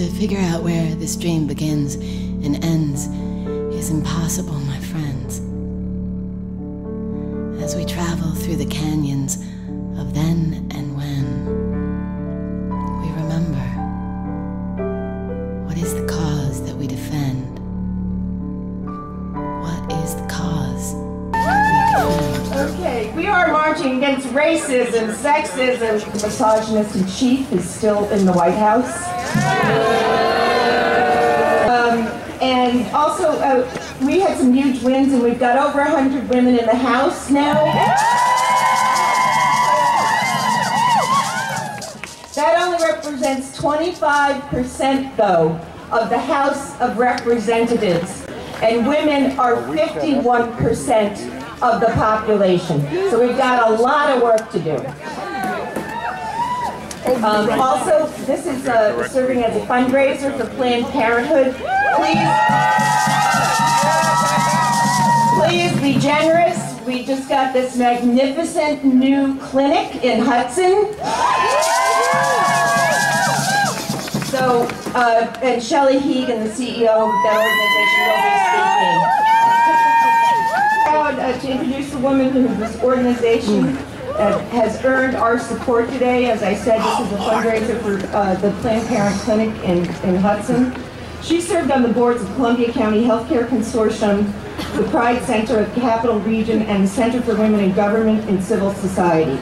To figure out where this dream begins and ends is impossible, my friends. As we travel through the canyons of then and when, we remember, what is the cause that we defend? What is the cause that we defend? Okay, we are marching against racism, sexism. The misogynist in chief is still in the White House. And also, we had some huge wins, and we've got over 100 women in the House now. That only represents 25%, though, of the House of Representatives. And women are 51% of the population. So we've got a lot of work to do. Also, this is serving as a fundraiser for Planned Parenthood. Please be generous. We just got this magnificent new clinic in Hudson. So, and Shelley Hegan, the CEO of that organization, will be speaking. Proud to introduce the woman who this organization has earned our support today. As I said, this is a fundraiser for the Planned Parenthood Clinic in Hudson. She served on the boards of Columbia County Healthcare Consortium, the Pride Center of Capital Region, and the Center for Women in Government and Civil Society,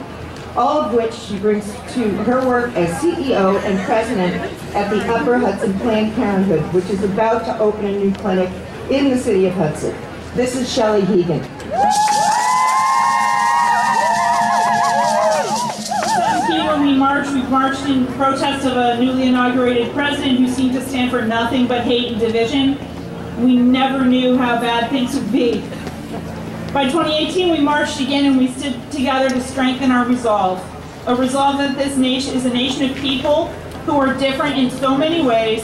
all of which she brings to her work as CEO and president at the Upper Hudson Planned Parenthood, which is about to open a new clinic in the city of Hudson. This is Shelley Hegan. We've marched in protest of a newly inaugurated president who seemed to stand for nothing but hate and division. We never knew how bad things would be. By 2018, we marched again and we stood together to strengthen our resolve. A resolve that this nation is a nation of people who are different in so many ways.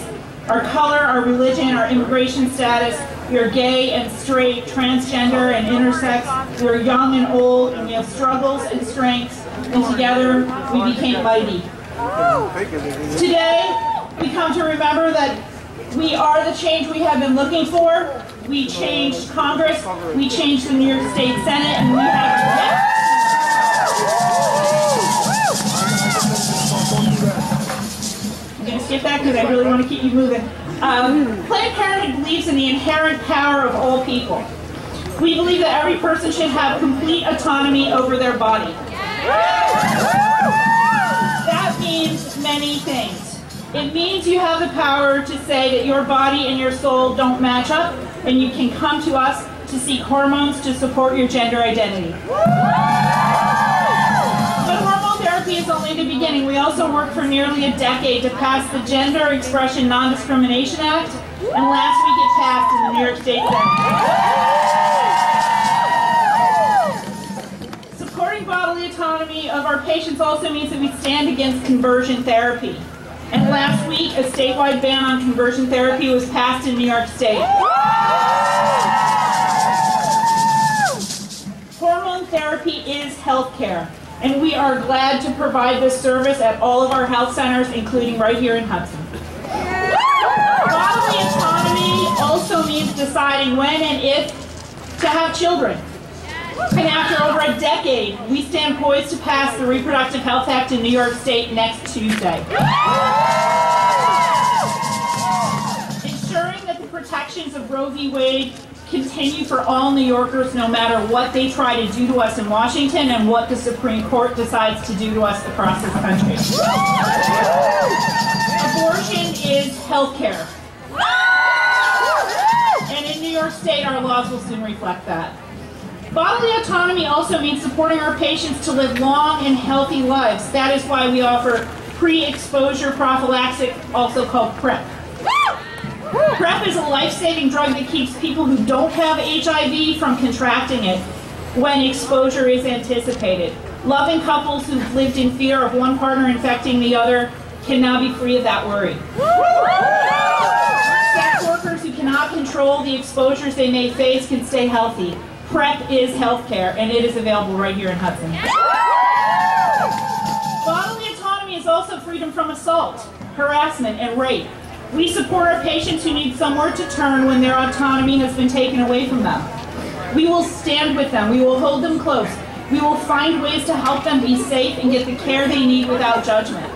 Our color, our religion, our immigration status. We are gay and straight, transgender and intersex. We are young and old, and we have struggles and strengths. And together, we became mighty. Today, we come to remember that we are the change we have been looking for. We changed Congress, we changed the New York State Senate, and we have I'm going to skip that because I really want to keep you moving. Planned Parenthood believes in the inherent power of all people. We believe that every person should have complete autonomy over their body. That means many things. It means you have the power to say that your body and your soul don't match up, and you can come to us to seek hormones to support your gender identity. But hormone therapy is only the beginning. We also worked for nearly a decade to pass the Gender Expression Non-Discrimination Act, and last week it passed in the New York State Senate. Supporting bodily autonomy of our patients also means that we stand against conversion therapy. And last week, a statewide ban on conversion therapy was passed in New York State. Hormone therapy is healthcare, and we are glad to provide this service at all of our health centers, including right here in Hudson. Bodily autonomy also means deciding when and if to have children. And after over a decade, we stand poised to pass the Reproductive Health Act in New York State next Tuesday. Ensuring that the protections of Roe v. Wade continue for all New Yorkers, no matter what they try to do to us in Washington and what the Supreme Court decides to do to us across this country. Abortion is health care. And in New York State, our laws will soon reflect that. Bodily autonomy also means supporting our patients to live long and healthy lives. That is why we offer pre-exposure prophylaxis, also called PrEP. PrEP is a life-saving drug that keeps people who don't have HIV from contracting it when exposure is anticipated. Loving couples who've lived in fear of one partner infecting the other can now be free of that worry. Sex workers who cannot control the exposures they may face can stay healthy. PrEP is healthcare, and it is available right here in Hudson. Bodily autonomy is also freedom from assault, harassment, and rape. We support our patients who need somewhere to turn when their autonomy has been taken away from them. We will stand with them. We will hold them close. We will find ways to help them be safe and get the care they need without judgment.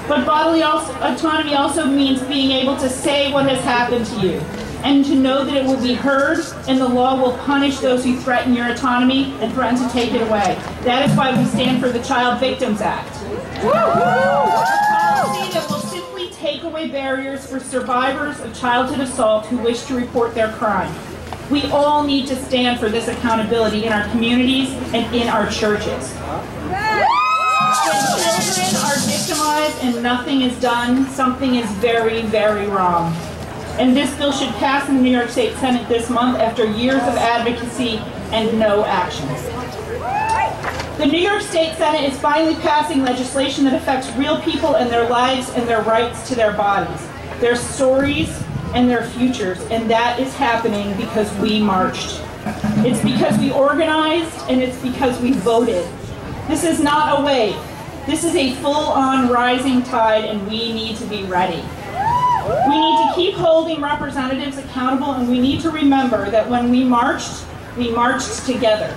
But bodily autonomy also means being able to say what has happened to you, and to know that it will be heard, and the law will punish those who threaten your autonomy and threaten to take it away. That is why we stand for the Child Victims Act. A policy that will simply take away barriers for survivors of childhood assault who wish to report their crime. We all need to stand for this accountability in our communities and in our churches. When children are victimized and nothing is done, something is very, very wrong. And this bill should pass in the New York State Senate this month after years of advocacy and no action. The New York State Senate is finally passing legislation that affects real people and their lives and their rights to their bodies, their stories, and their futures. And that is happening because we marched. It's because we organized, and it's because we voted. This is not a wave. This is a full-on rising tide, and we need to be ready. We need to keep holding representatives accountable, and we need to remember that when we marched together.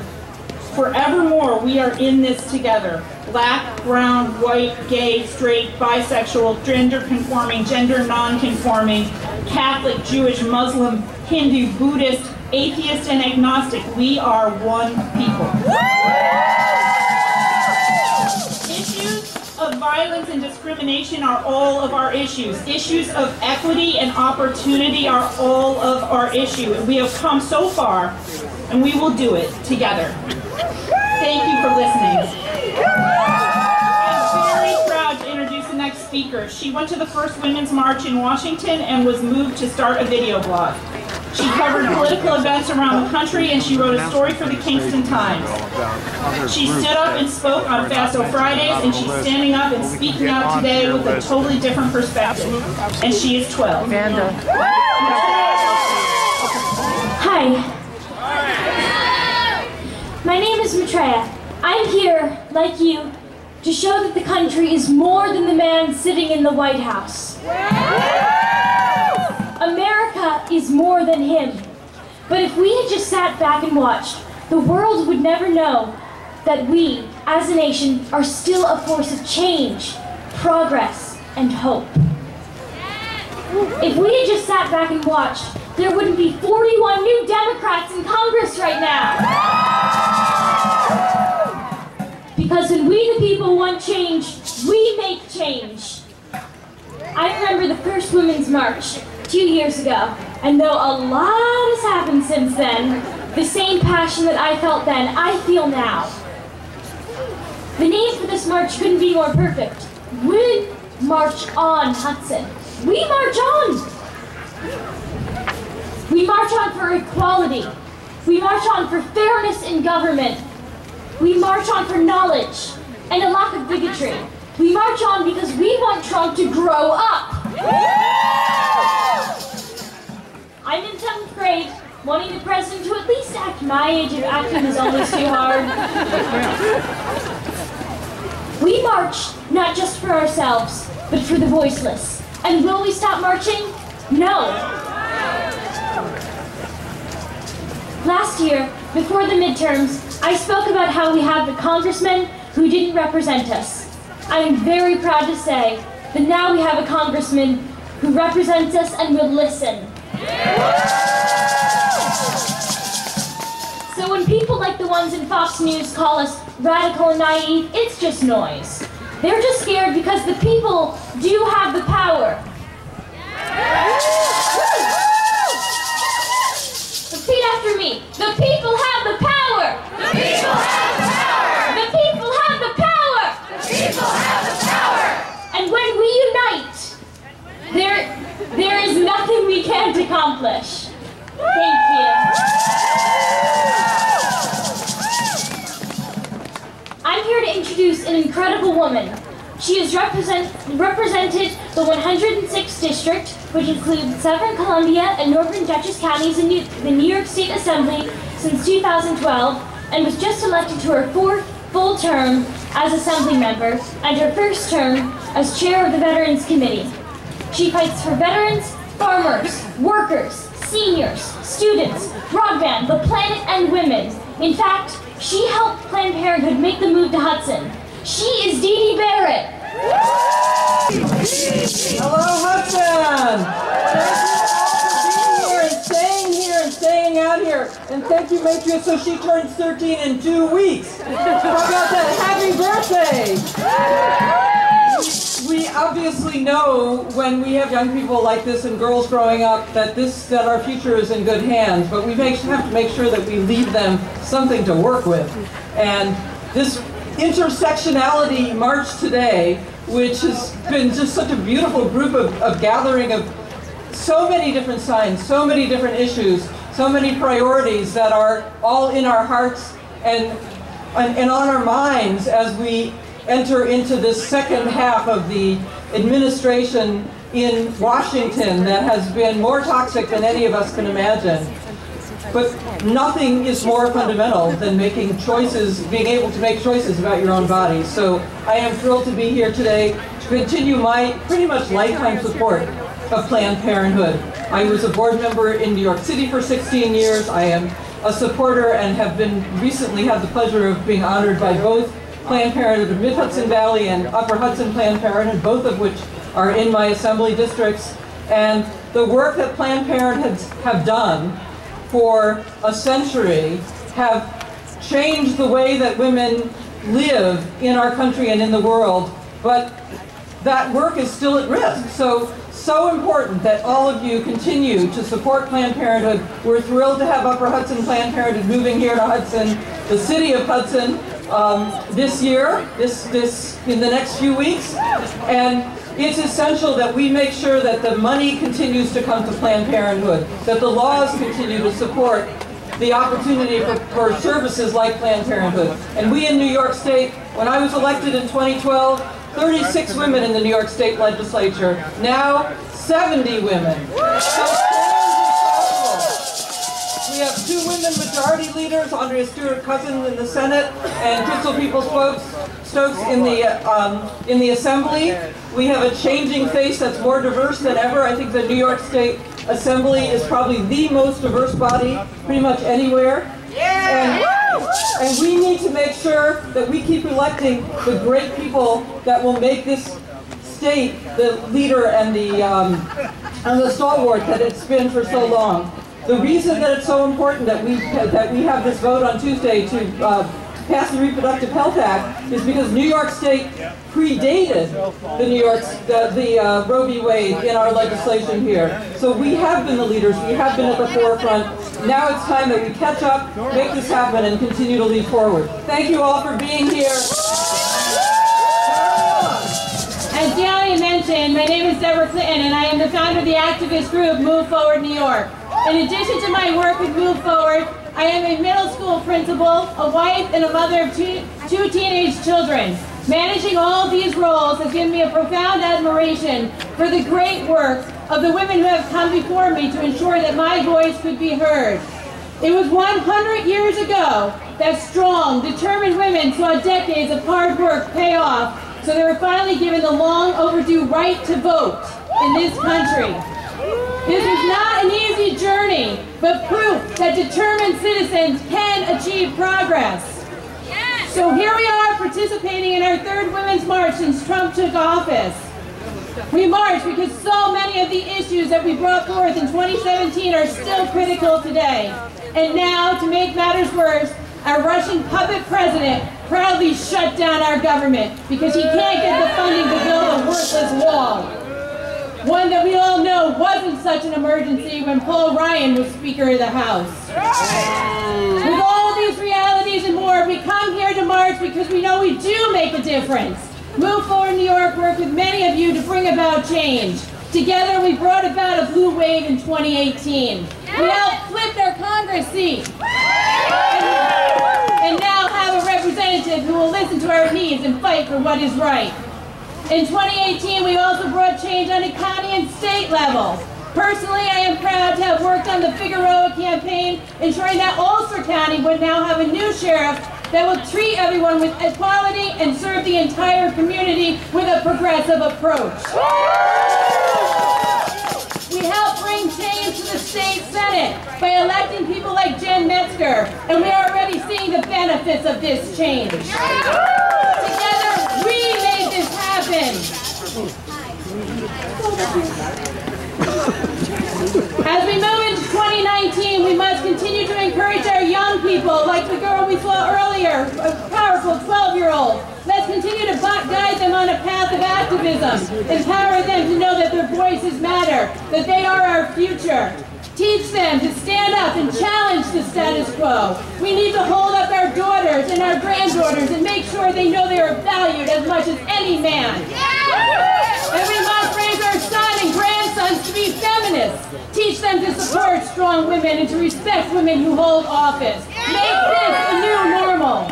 Forevermore, we are in this together. Black, brown, white, gay, straight, bisexual, gender-conforming, gender non-conforming, Catholic, Jewish, Muslim, Hindu, Buddhist, atheist, and agnostic. We are one people. Of violence and discrimination are all of our issues. Issues of equity and opportunity are all of our issues. We have come so far, and we will do it together. Thank you for listening. I'm very proud to introduce the next speaker. She went to the first Women's March in Washington and was moved to start a video blog. She covered political events around the country, and she wrote a story for the Kingston Times. She stood up and spoke on FASO Fridays, and she's standing up and speaking out today with a totally different perspective. And she is 12. Hi. My name is Maitreya. I'm here, like you, to show that the country is more than the man sitting in the White House. America is more than him. But if we had just sat back and watched, the world would never know that we, as a nation, are still a force of change, progress, and hope. If we had just sat back and watched, there wouldn't be 41 new Democrats in Congress right now. Because when we the people want change, we make change. I remember the first Women's March 2 years ago, and though a lot has happened since then, the same passion that I felt then, I feel now. The name for this march couldn't be more perfect. Women march on, Hudson. We march on. We march on for equality. We march on for fairness in government. We march on for knowledge and a lack of bigotry. We march on because we want Trump to grow up. I'm in 7th grade, wanting the president to at least act my age if acting is almost too hard. We march not just for ourselves, but for the voiceless. And will we stop marching? No. Last year, before the midterms, I spoke about how we have the congressmen who didn't represent us. I am very proud to say that now we have a congressman who represents us and will listen. So when people like the ones in Fox News call us radical and naive, it's just noise. They're just scared because the people do have the power. Repeat after me. The people have the power. The people have the power. The people have the power. The people have the power. And when we unite, there is nothing we can't accomplish. Thank you. I'm here to introduce an incredible woman. She has represented the 106th District, which includes Severn, Columbia, and Northern Dutchess counties in the New York State Assembly since 2012, and was just elected to her 4th full term as Assembly member, and her 1st term as Chair of the Veterans Committee. She fights for veterans, farmers, workers, seniors, students, broadband, the planet, and women. In fact, she helped Planned Parenthood make the move to Hudson. She is Dee Dee Barrett. Hello, Hudson! Thank you all for being here and staying here and staying out here. And thank you, Matria, so she turns 13 in 2 weeks. How about that? Happy birthday! We obviously know when we have young people like this and girls growing up that our future is in good hands, but we have to make sure that we leave them something to work with. And this intersectionality march today, which has been just such a beautiful group of gathering of so many different signs, so many different issues, so many priorities that are all in our hearts and on our minds as we enter into this second half of the administration in Washington that has been more toxic than any of us can imagine. But nothing is more fundamental than making choices, being able to make choices about your own body. So I am thrilled to be here today to continue my pretty much lifetime support of Planned Parenthood. I was a board member in New York City for 16 years. I am a supporter and have recently had the pleasure of being honored by both Planned Parenthood of Mid-Hudson Valley and Upper Hudson Planned Parenthood, both of which are in my assembly districts. And the work that Planned Parenthood have done for a century have changed the way that women live in our country and in the world, but that work is still at risk. So important that all of you continue to support Planned Parenthood. We're thrilled to have Upper Hudson Planned Parenthood moving here to Hudson, the city of Hudson, this year, in the next few weeks. And it's essential that we make sure that the money continues to come to Planned Parenthood, that the laws continue to support the opportunity for services like Planned Parenthood. And we in New York State, when I was elected in 2012, 36 women in the New York State legislature, now 70 women. So we have 2 women majority leaders, Andrea Stewart-Cousins in the Senate and Crystal Peoples-Stokes in the Assembly. We have a changing face that's more diverse than ever. I think the New York State Assembly is probably the most diverse body pretty much anywhere. And we need to make sure that we keep electing the great people that will make this state the leader and the stalwart that it's been for so long. The reason that it's so important that we have this vote on Tuesday to pass the Reproductive Health Act is because New York State predated the Roe v. Wade in our legislation here. So we have been the leaders, we have been at the forefront. Now it's time that we catch up, make this happen, and continue to lead forward. Thank you all for being here. As Gianni mentioned, my name is Deborah Clinton, and I am the founder of the activist group Move Forward New York. In addition to my work with Move Forward, I am a middle school principal, a wife, and a mother of two teenage children. Managing all of these roles has given me a profound admiration for the great work of the women who have come before me to ensure that my voice could be heard. It was 100 years ago that strong, determined women saw decades of hard work pay off, so they were finally given the long overdue right to vote in this country. This was not an easy journey, but proof that determined citizens can achieve progress. So here we are participating in our 3rd Women's March since Trump took office. We march because so many of the issues that we brought forth in 2017 are still critical today. And now, to make matters worse, our Russian puppet president proudly shut down our government because he can't get the funding to build a worthless wall. One that we all know wasn't such an emergency when Paul Ryan was Speaker of the House. With all these realities and more, we come here to march because we know we do make a difference. Move Forward New York worked with many of you to bring about change. Together, we brought about a blue wave in 2018. We helped flip our Congress seat. And now have a representative who will listen to our needs and fight for what is right. In 2018, we also brought change on a county and state level. Personally, I am proud to have worked on the Figueroa campaign, ensuring that Ulster County would now have a new sheriff that will treat everyone with equality and serve the entire community with a progressive approach. state senate by electing people like Jen Metzger, and we are already seeing the benefits of this change. Together, we made this happen. As we move into 2019, we must continue to encourage our young people, like the girl we saw earlier, a powerful 12-year-old. Let's continue to guide them on a path of activism, empower them to know that their voices matter, that they are our future. Teach them to stand up and challenge the status quo. We need to hold up our daughters and our granddaughters and make sure they know they are valued as much as any man. And we must raise our sons and grandsons to be feminists. Teach them to support strong women and to respect women who hold office. Make this a new normal.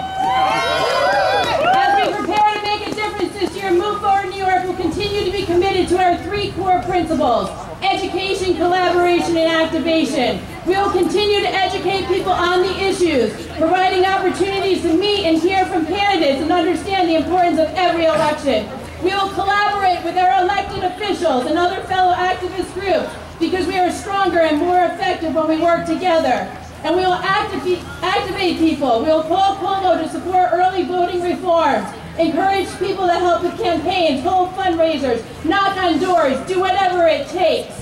As we prepare to make a difference this year, Move Forward New York will continue to be committed to our 3 core principles: education, collaboration, and activation. We will continue to educate people on the issues, providing opportunities to meet and hear from candidates and understand the importance of every election. We will collaborate with our elected officials and other fellow activist groups because we are stronger and more effective when we work together. And we will activate people. We will call Cuomo to support early voting reforms, encourage people to help with campaigns, hold fundraisers, knock on doors, do whatever it takes.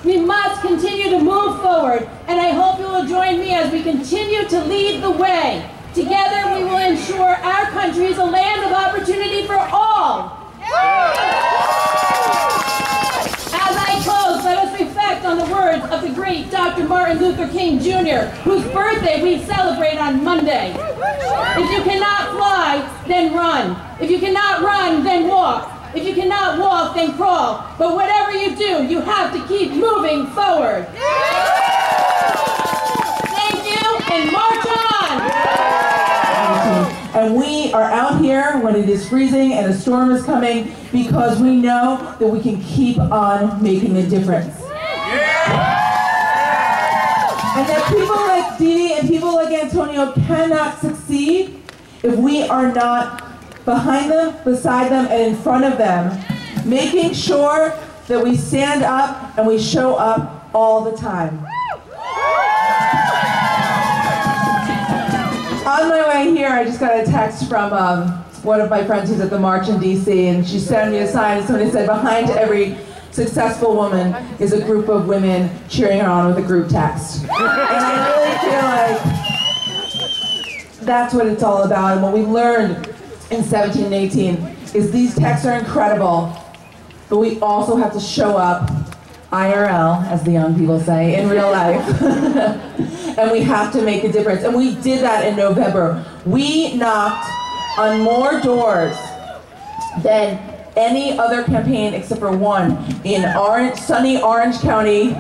We must continue to move forward, and I hope you will join me as we continue to lead the way. Together we will ensure our country is a land of opportunity for all. As I close, let us reflect on the words of the great Dr. Martin Luther King Jr., whose birthday we celebrate on Monday. If you cannot fly, then run. If you cannot run, then walk. If you cannot walk, then crawl. But whatever you do, you have to keep moving forward. Thank you, and march on! And we are out here when it is freezing and a storm is coming because we know that we can keep on making a difference. And that people like Dee and people like Antonio cannot succeed if we are not behind them, beside them, and in front of them, making sure that we stand up and we show up all the time. On my way here, I just got a text from one of my friends who's at the march in DC, and she sent me a sign, and somebody said, behind every successful woman is a group of women cheering her on with a group text. And I really feel like that's what it's all about, and what we learned in 17 and 18 is these texts are incredible, but we also have to show up IRL, as the young people say, in real life. And we have to make a difference. And we did that in November. We knocked on more doors than any other campaign except for one in sunny Orange County,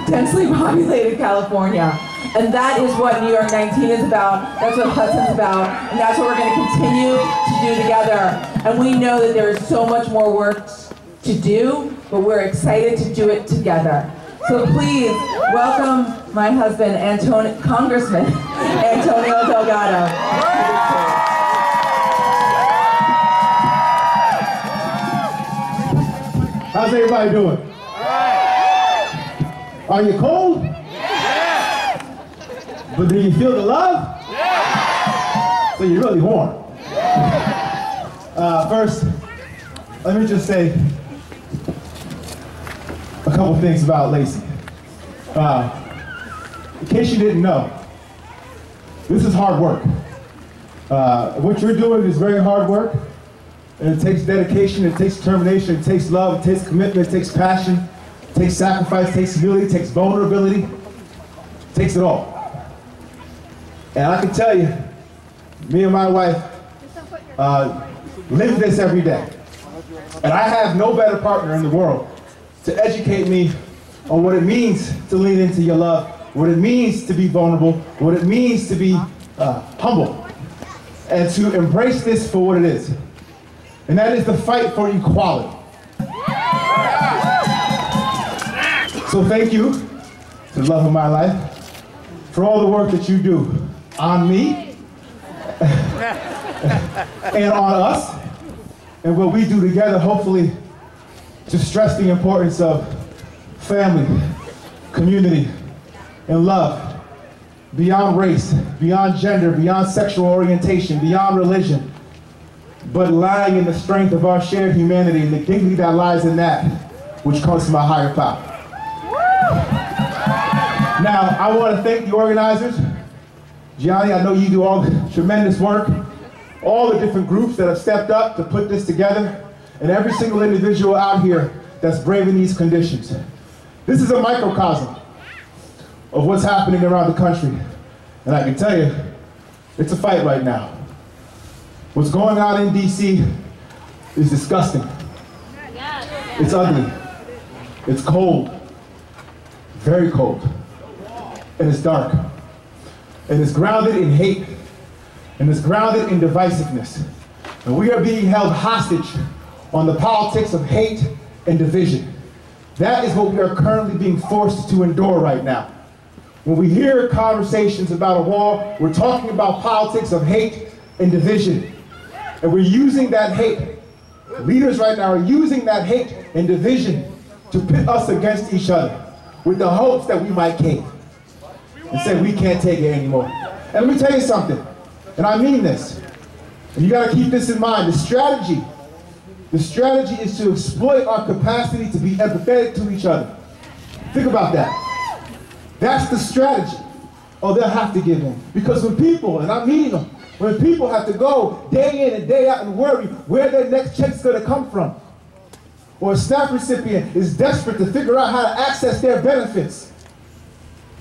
densely populated California. And that is what New York 19 is about, that's what Hudson's about, and that's what we're going to continue to do together. And we know that there is so much more work to do, but we're excited to do it together. So please welcome my husband, Congressman Antonio Delgado. How's everybody doing? Are you cold? But do you feel the love? Yeah. So you're really warm. First, let me just say a couple things about Lacey. In case you didn't know, this is hard work. What you're doing is very hard work, and it takes dedication, it takes determination, it takes love, it takes commitment, it takes passion, it takes sacrifice, it takes humility, it takes vulnerability, it takes it all. And I can tell you, me and my wife live this every day. And I have no better partner in the world to educate me on what it means to lean into your love, what it means to be vulnerable, what it means to be humble, and to embrace this for what it is. And that is the fight for equality. So thank you, to the love of my life, for all the work that you do on me and on us, and what we do together, hopefully, to stress the importance of family, community, and love, beyond race, beyond gender, beyond sexual orientation, beyond religion, but lying in the strength of our shared humanity and the dignity that lies in that, which comes from a higher power. Now, I want to thank the organizers. Gianni, I know you do all the tremendous work, all the different groups that have stepped up to put this together, and every single individual out here that's braving these conditions. This is a microcosm of what's happening around the country. And I can tell you, it's a fight right now. What's going on in DC is disgusting. It's ugly. It's cold. Very cold. And it's dark. And it's grounded in hate. And it's grounded in divisiveness. And we are being held hostage on the politics of hate and division. That is what we are currently being forced to endure right now. When we hear conversations about a war, we're talking about politics of hate and division. And we're using that hate. Leaders right now are using that hate and division to pit us against each other with the hopes that we might cave and say we can't take it anymore. And let me tell you something, and I mean this, and you gotta keep this in mind. The strategy is to exploit our capacity to be empathetic to each other. Think about that. That's the strategy. Oh, they'll have to give in. Because when people, and I'm meeting them, when people have to go day in and day out and worry where their next check's gonna come from, or a SNAP recipient is desperate to figure out how to access their benefits,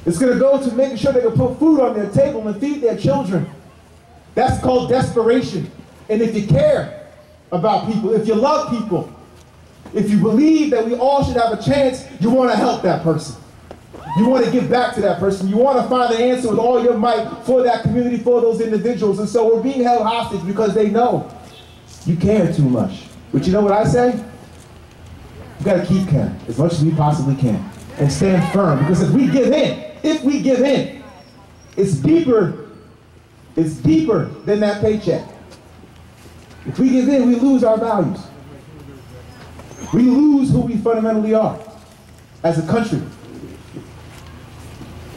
it's gonna go to making sure they can put food on their table and feed their children. That's called desperation. And if you care about people, if you love people, if you believe that we all should have a chance, you wanna help that person. You want to give back to that person. You want to find the answer with all your might for that community, for those individuals. And so we're being held hostage because they know you care too much. But you know what I say? We got to keep caring as much as we possibly can and stand firm. Because if we give in, it's deeper than that paycheck. If we give in, we lose our values. We lose who we fundamentally are as a country.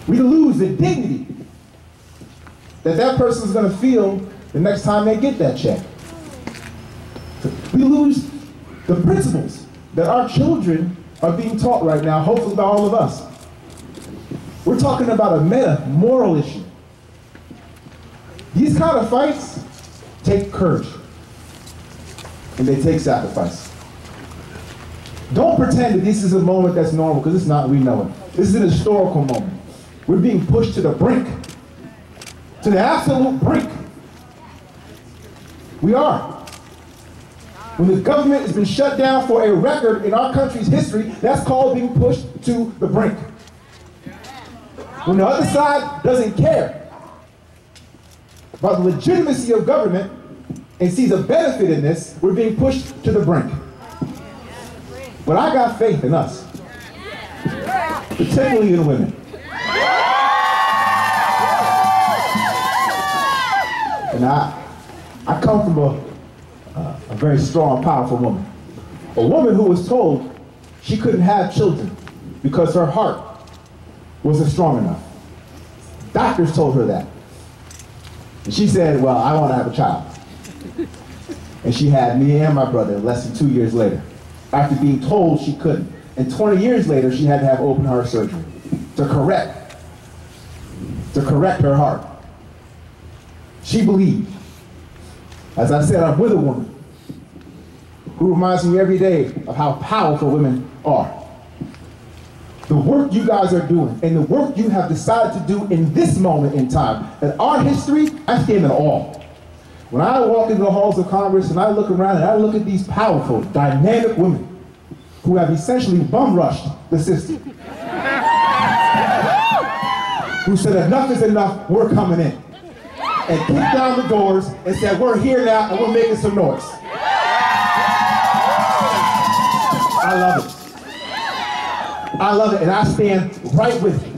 We lose the dignity that person's going to feel the next time they get that check. We lose the principles that our children are being taught right now, hopefully by all of us. We're talking about a meta-moral issue. These kind of fights take courage, and they take sacrifice. Don't pretend that this is a moment that's normal, because it's not, we know it. This is an historical moment. We're being pushed to the brink, to the absolute brink. We are. When the government has been shut down for a record in our country's history, that's called being pushed to the brink. When the other side doesn't care about the legitimacy of government and sees a benefit in this, we're being pushed to the brink. But I got faith in us, particularly in women. And I come from a very strong, powerful woman. A woman who was told she couldn't have children because her heart wasn't strong enough. Doctors told her that. And she said, well, I want to have a child. And she had me and my brother less than 2 years later, after being told she couldn't. And 20 years later, she had to have open heart surgery to correct her heart. She believed. As I said, I'm with a woman who reminds me every day of how powerful women are. The work you guys are doing and the work you have decided to do in this moment in time, in our history, I stand in awe. When I walk into the halls of Congress and I look around and I look at these powerful, dynamic women who have essentially bum-rushed the system, who said enough is enough, we're coming in, and kicked down the doors and said, we're here now and we're making some noise. I love it. I love it, and I stand right with you.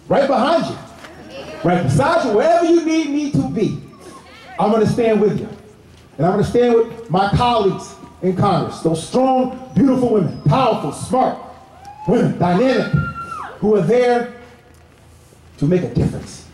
Right behind you. Right beside you, wherever you need me to be. I'm gonna stand with you. And I'm gonna stand with my colleagues in Congress, those strong, beautiful women, powerful, smart women, dynamic, who are there to make a difference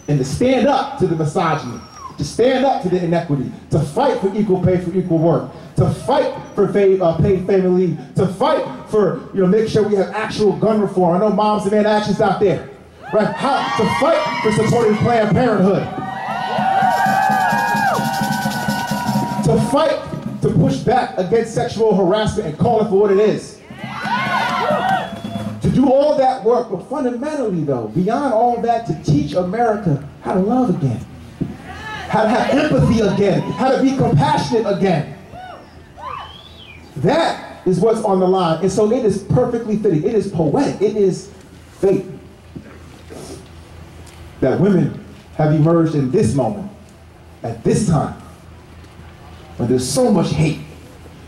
and to stand up to the misogyny, to stand up to the inequity, to fight for equal pay for equal work, to fight for paid family leave, to fight for, make sure we have actual gun reform. I know moms demand actions out there, right? How to fight for supporting Planned Parenthood, to fight to push back against sexual harassment and call it for what it is. To do all that work, but fundamentally though, beyond all that, to teach America how to love again, how to have empathy again, how to be compassionate again. That is what's on the line. And so it is perfectly fitting. It is poetic. It is fate that women have emerged in this moment, at this time, when there's so much hate,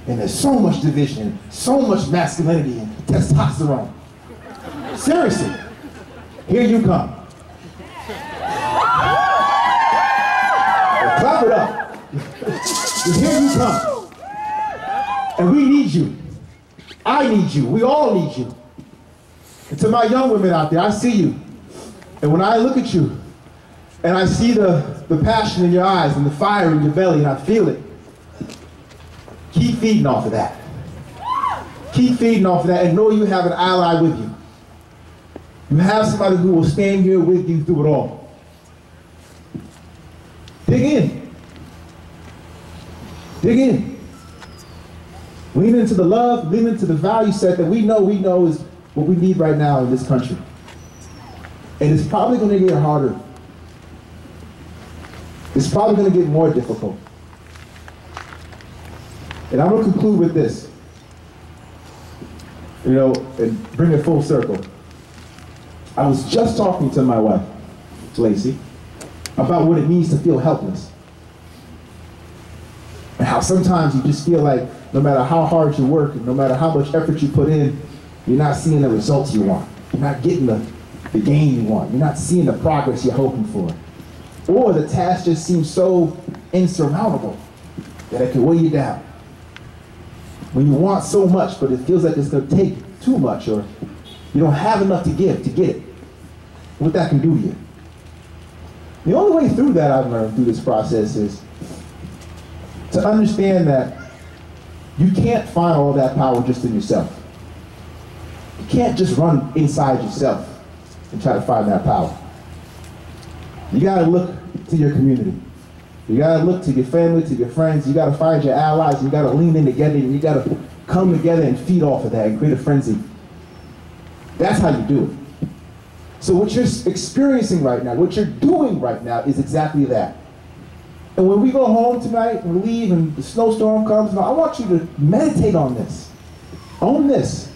and there's so much division, so much masculinity and testosterone. Seriously, here you come. Clap it up. Here you come. And we need you. I need you. We all need you. And to my young women out there, I see you. And when I look at you, and I see the passion in your eyes and the fire in your belly, and I feel it, keep feeding off of that. Keep feeding off of that, and know you have an ally with you. You have somebody who will stand here with you through it all. Dig in. Dig in. Lean into the love, lean into the value set that we know is what we need right now in this country. And it's probably going to get harder. It's probably going to get more difficult. And I'm going to conclude with this, and bring it full circle. I was just talking to my wife, Lacey, about what it means to feel helpless. And how sometimes you just feel like no matter how hard you work, and no matter how much effort you put in, you're not seeing the results you want. You're not getting the gain you want. You're not seeing the progress you're hoping for. Or the task just seems so insurmountable that it can weigh you down. When you want so much, but it feels like it's going to take too much, or you don't have enough to give to get it. What that can do to you. The only way through that, I've learned through this process, is to understand that you can't find all that power just in yourself. You can't just run inside yourself and try to find that power. You gotta look to your community. You gotta look to your family, to your friends. You gotta find your allies. You gotta lean in together, and you gotta come together and feed off of that and create a frenzy. That's how you do it. So what you're experiencing right now, what you're doing right now, is exactly that. And when we go home tonight and leave and the snowstorm comes, I want you to meditate on this. Own this.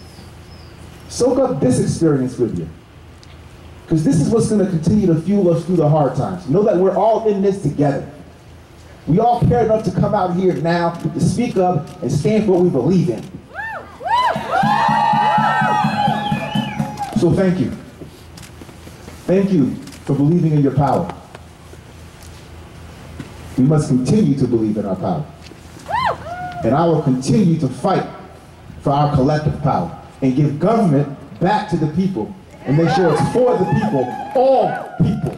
Soak up this experience with you. Because this is what's going to continue to fuel us through the hard times. Know that we're all in this together. We all care enough to come out here now to speak up and stand for what we believe in. So thank you. Thank you for believing in your power. We must continue to believe in our power. And I will continue to fight for our collective power and give government back to the people and make sure it's for the people, all people.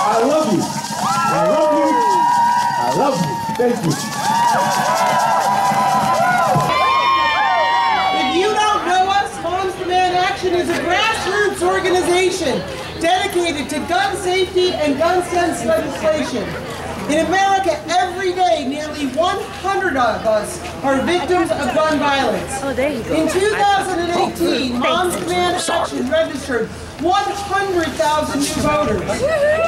I love you. I love you. I love you. Thank you. If you don't know us, Moms Demand Action is a grassroots organization dedicated to gun safety and gun sense legislation. In America, every day, nearly 100 of us are victims of gun violence. In 2018, Moms Demand Action registered 100,000 new voters.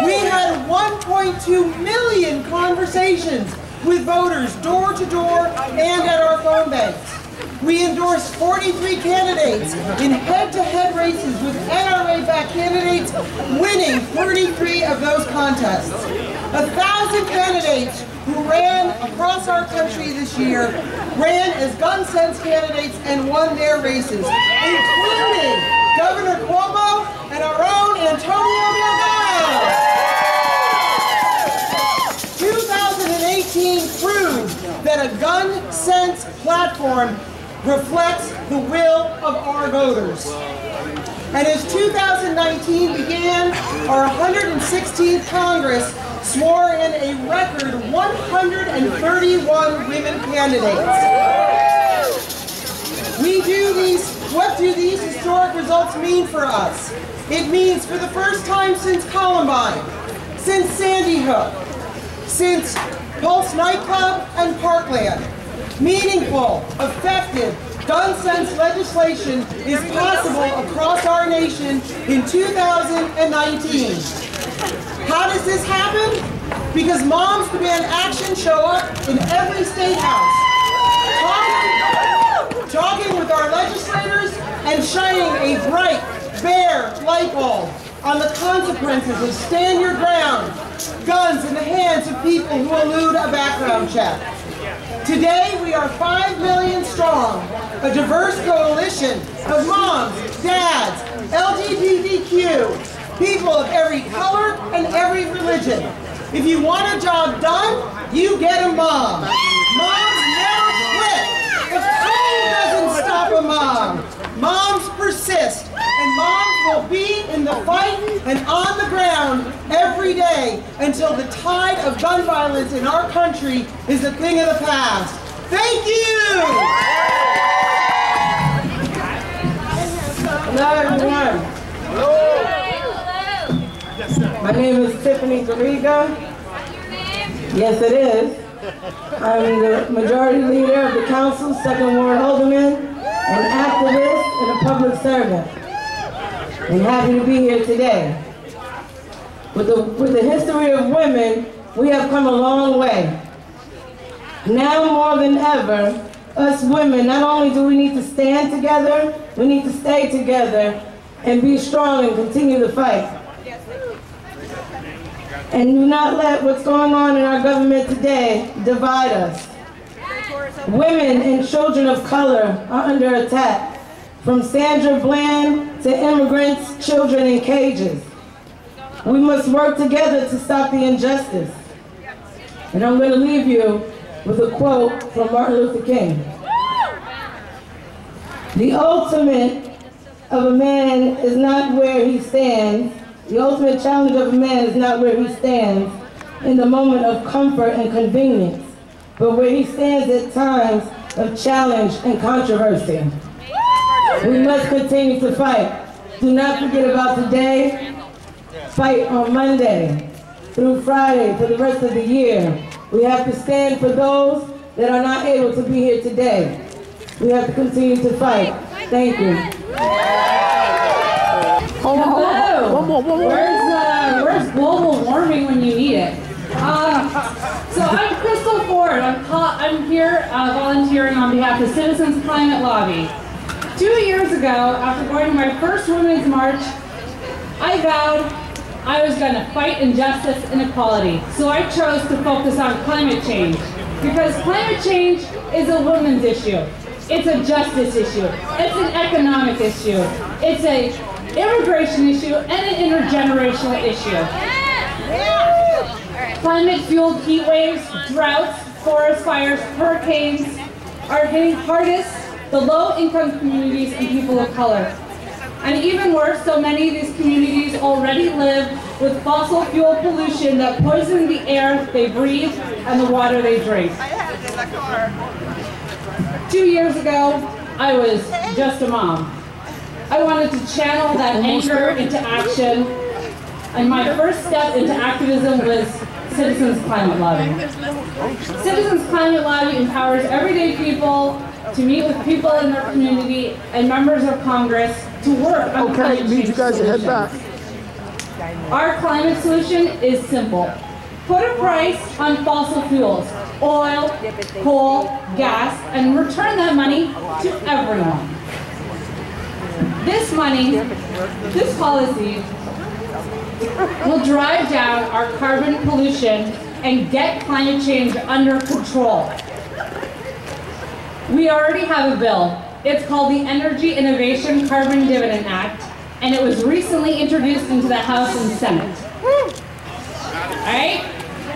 We had 1.2 million conversations with voters door to door and at our phone banks. We endorsed 43 candidates in head-to-head races with NRA-backed candidates, winning 33 of those contests. 1,000 candidates who ran across our country this year ran as gun sense candidates and won their races, including Governor Cuomo and our own Antonio Delgado. 2018 proved that a gun sense platform reflects the will of our voters. And as 2019 began, our 116th Congress swore in a record 131 women candidates. What do these historic results mean for us? It means for the first time since Columbine, since Sandy Hook, since Pulse Nightclub and Parkland, meaningful, effective, gun sense legislation is possible across our nation in 2019. How does this happen? Because Moms Demand Action show up in every state house, talking with our legislators and shining a bright, bare light bulb on the consequences of stand your ground, guns in the hands of people who elude a background check. Today, we are 5 million strong, a diverse coalition of moms, dads, LGBTQ, people of every color and every religion. If you want a job done, you get a mom. Moms never quit. The cold doesn't stop a mom. Moms persist, and moms will be in the fight and on the ground every day until the tide of gun violence in our country is a thing of the past. Thank you! Hello, everyone. My name is Tiffany Garriga. Yes, it is. I'm the majority leader of the council, second ward alderman, an activist, and a public servant. I'm happy to be here today. With the history of women, we have come a long way. Now more than ever, us women, not only do we need to stand together, we need to stay together and be strong and continue to fight. And do not let what's going on in our government today divide us. Women and children of color are under attack, from Sandra Bland to immigrants, children in cages. We must work together to stop the injustice. And I'm going to leave you with a quote from Martin Luther King. The ultimate of a man is not where he stands. The ultimate challenge of a man is not where he stands in the moment of comfort and convenience, but where he stands at times of challenge and controversy. We must continue to fight. Do not forget about today. Fight on Monday through Friday for the rest of the year. We have to stand for those that are not able to be here today. We have to continue to fight. Thank you. Hello. Where's global warming when you need it? So I'm Crystal Ford. I'm here volunteering on behalf of Citizens Climate Lobby. 2 years ago, after going to my first Women's March, I vowed I was going to fight injustice and inequality. So I chose to focus on climate change, because climate change is a women's issue. It's a justice issue. It's an economic issue. It's an immigration issue and an intergenerational issue. Climate-fueled heat waves, droughts, forest fires, hurricanes are hitting hardest the low-income communities and people of color. And even worse, so many of these communities already live with fossil fuel pollution that poisons the air they breathe and the water they drink. 2 years ago, I was just a mom. I wanted to channel that anger into action, and my first step into activism was Citizens Climate Lobby. Citizens Climate Lobby empowers everyday people to meet with people in their community and members of Congress to work on climate change need you guys to head back. Our climate solution is simple. Put a price on fossil fuels, oil, coal, gas, and return that money to everyone. This money, this policy, will drive down our carbon pollution and get climate change under control. We already have a bill. It's called the Energy Innovation Carbon Dividend Act, and it was recently introduced into the House and Senate. All right?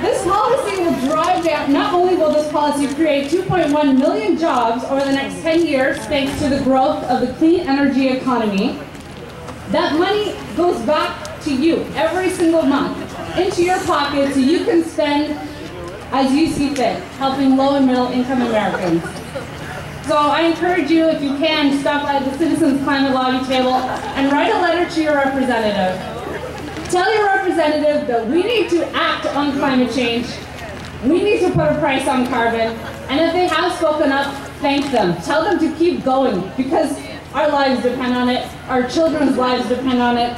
This policy will drive down, not only will this policy create 2.1 million jobs over the next 10 years thanks to the growth of the clean energy economy, That money goes back to you every single month, into your pocket, so you can spend as you see fit, helping low and middle income Americans. So I encourage you, if you can, stop by the Citizens Climate Lobby table and write a letter to your representative. Tell your representative that we need to act on climate change, we need to put a price on carbon, and if they have spoken up, thank them. Tell them to keep going, because our lives depend on it, our children's lives depend on it.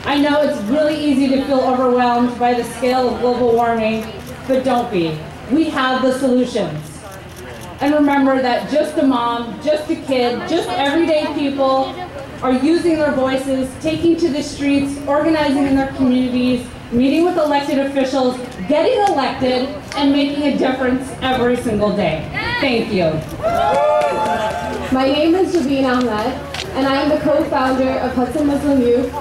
I know it's really easy to feel overwhelmed by the scale of global warming, but don't be. We have the solutions. And remember that just a mom, just a kid, just everyday people are using their voices, taking to the streets, organizing in their communities, meeting with elected officials, getting elected, and making a difference every single day. Thank you. My name is Javeen Ahmed, and I am the co-founder of Hudson Muslim Youth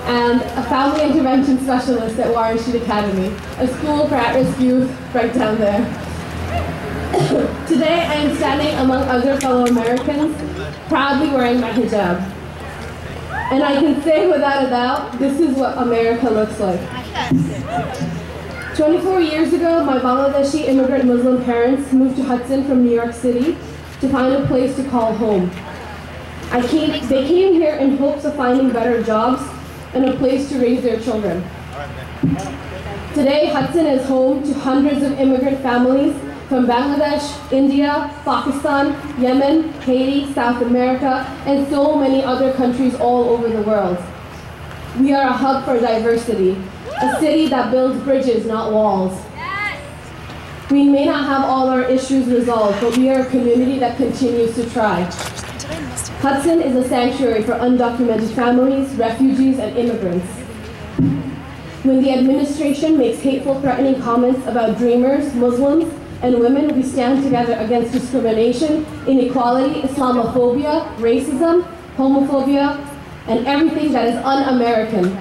and a family intervention specialist at Warren Street Academy, a school for at-risk youth right down there. Today I am standing among other fellow Americans, proudly wearing my hijab. And I can say without a doubt, this is what America looks like. 24 years ago, my Bangladeshi immigrant Muslim parents moved to Hudson from New York City to find a place to call home. They came here in hopes of finding better jobs and a place to raise their children. Today, Hudson is home to hundreds of immigrant families from Bangladesh, India, Pakistan, Yemen, Haiti, South America, and so many other countries all over the world. We are a hub for diversity, a city that builds bridges, not walls. We may not have all our issues resolved, but we are a community that continues to try. Hudson is a sanctuary for undocumented families, refugees, and immigrants. When the administration makes hateful, threatening comments about dreamers, Muslims, and women, we stand together against discrimination, inequality, Islamophobia, racism, homophobia, and everything that is un-American.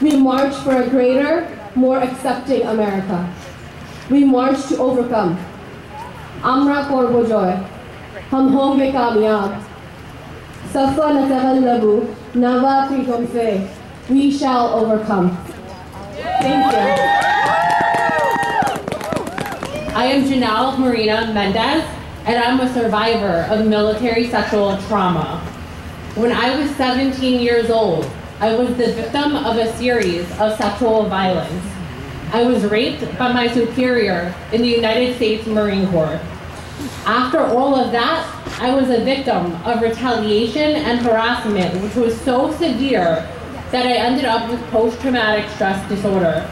We march for a greater, more accepting America. We march to overcome. Amra korbo joy. Hum honge kamyab. Safa nataghallabu. Nava trikom se. We shall overcome. Thank you. I am Janelle Marina Mendez, and I'm a survivor of military sexual trauma. When I was 17 years old, I was the victim of a series of sexual violence. I was raped by my superior in the United States Marine Corps. After all of that, I was a victim of retaliation and harassment, which was so severe that I ended up with post-traumatic stress disorder.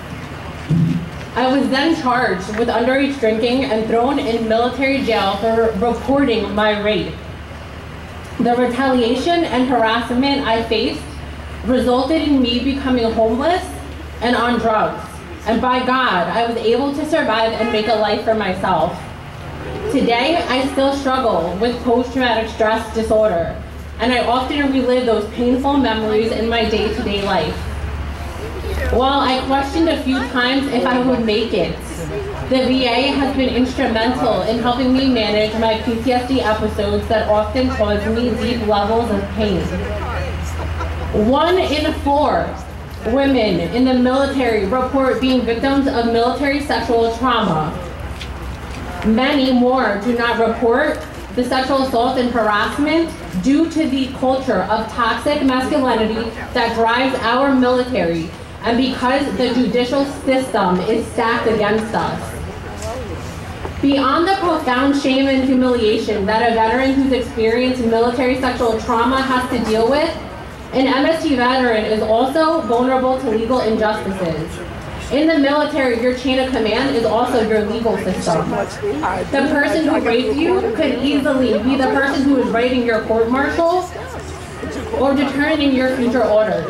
I was then charged with underage drinking and thrown in military jail for reporting my rape. The retaliation and harassment I faced resulted in me becoming homeless and on drugs. And by God, I was able to survive and make a life for myself. Today, I still struggle with post-traumatic stress disorder, and I often relive those painful memories in my day-to-day life. While I questioned a few times if I would make it, the VA has been instrumental in helping me manage my PTSD episodes that often cause me deep levels of pain. 1 in 4 women in the military report being victims of military sexual trauma. Many more do not report the sexual assault and harassment due to the culture of toxic masculinity that drives our military, and because the judicial system is stacked against us. Beyond the profound shame and humiliation that a veteran who's experienced military sexual trauma has to deal with, an MST veteran is also vulnerable to legal injustices. In the military, your chain of command is also your legal system. The person who raped you could easily be the person who is writing your court-martial or determining your future orders.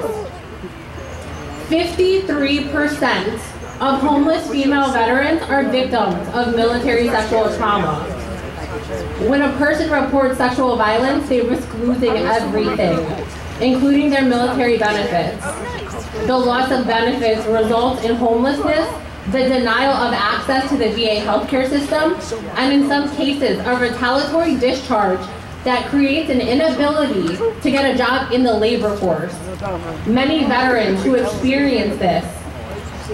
53% of homeless female veterans are victims of military sexual trauma. When a person reports sexual violence, they risk losing everything, including their military benefits. The loss of benefits results in homelessness, the denial of access to the VA healthcare system, and in some cases, a retaliatory discharge that creates an inability to get a job in the labor force. Many veterans who experience this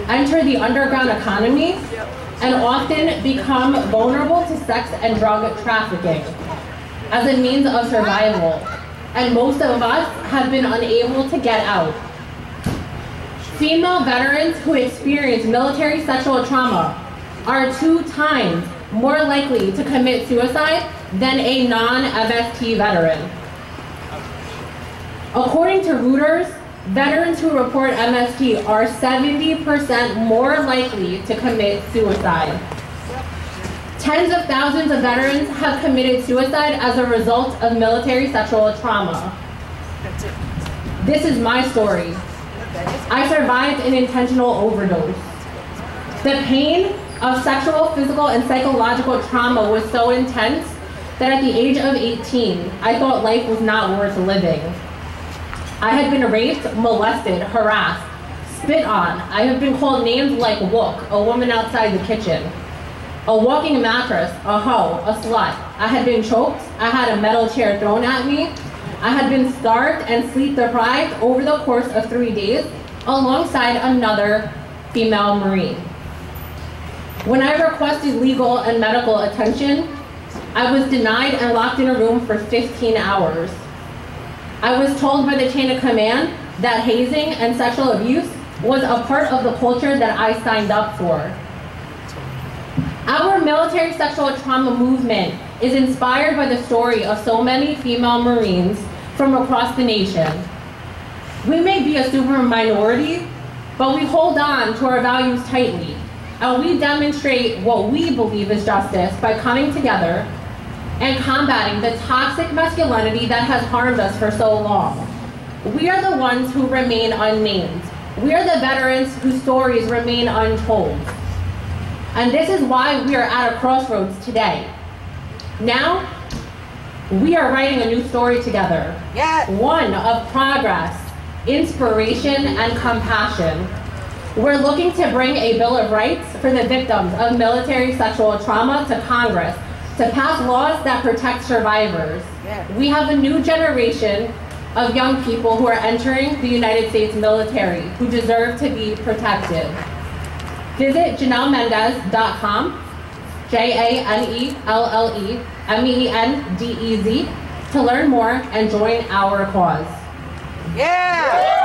enter the underground economy and often become vulnerable to sex and drug trafficking as a means of survival. And most of us have been unable to get out. Female veterans who experience military sexual trauma are 2 times more likely to commit suicide than a non-MST veteran. According to Reuters, veterans who report MST are 70% more likely to commit suicide. Tens of thousands of veterans have committed suicide as a result of military sexual trauma. This is my story. I survived an intentional overdose. The pain of sexual, physical, and psychological trauma was so intense that at the age of 18, I thought life was not worth living. I had been raped, molested, harassed, spit on. I have been called names like Wook, a woman outside the kitchen, a walking mattress, a hoe, a slut. I had been choked. I had a metal chair thrown at me. I had been starved and sleep deprived over the course of 3 days alongside another female Marine. When I requested legal and medical attention, I was denied and locked in a room for 15 hours. I was told by the chain of command that hazing and sexual abuse was a part of the culture that I signed up for. Our military sexual trauma movement is inspired by the story of so many female Marines from across the nation. We may be a super minority, but we hold on to our values tightly, and we demonstrate what we believe is justice by coming together and combating the toxic masculinity that has harmed us for so long. We are the ones who remain unnamed. We are the veterans whose stories remain untold. And this is why we are at a crossroads today. Now, we are writing a new story together. Yes. One of progress, inspiration, and compassion. We're looking to bring a Bill of Rights for the victims of military sexual trauma to Congress to pass laws that protect survivors. Yes. We have a new generation of young people who are entering the United States military who deserve to be protected. Visit JanelleMendez.com, JanelleMendez, to learn more and join our cause. Yeah!